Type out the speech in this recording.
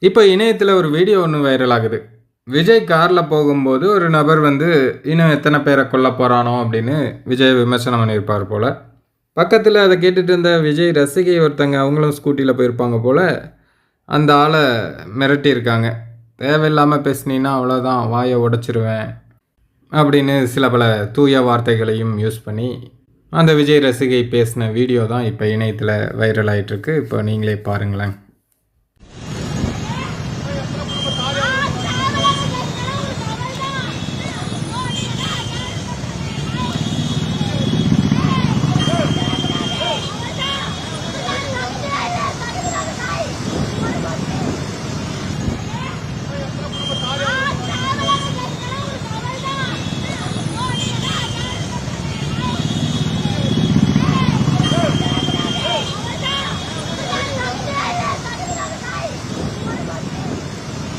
இப்போ இணையத்தில் ஒரு வீடியோ ஒன்று வைரல் ஆகுது. விஜய் காரில் போகும்போது ஒரு நபர் வந்து இன்னும் எத்தனை பேரை கொல்ல போகிறானோ அப்படின்னு விஜய் விமர்சனம் பண்ணியிருப்பார் போல். பக்கத்தில் அதை கேட்டுட்டு இருந்த விஜய் ரசிகை ஒருத்தங்க அவங்களும் ஸ்கூட்டியில் போயிருப்பாங்க போல். அந்த ஆளை மிரட்டியிருக்காங்க. தேவையில்லாமல் பேசுனீன்னா அவ்வளோதான், வாயை உடைச்சிருவேன் அப்படின்னு சில பல தூய வார்த்தைகளையும் யூஸ் பண்ணி அந்த விஜய் ரசிகை பேசின வீடியோ தான் இப்போ இணையத்தில் வைரல் ஆகிட்டுருக்கு. இப்போ நீங்களே பாருங்களேன்.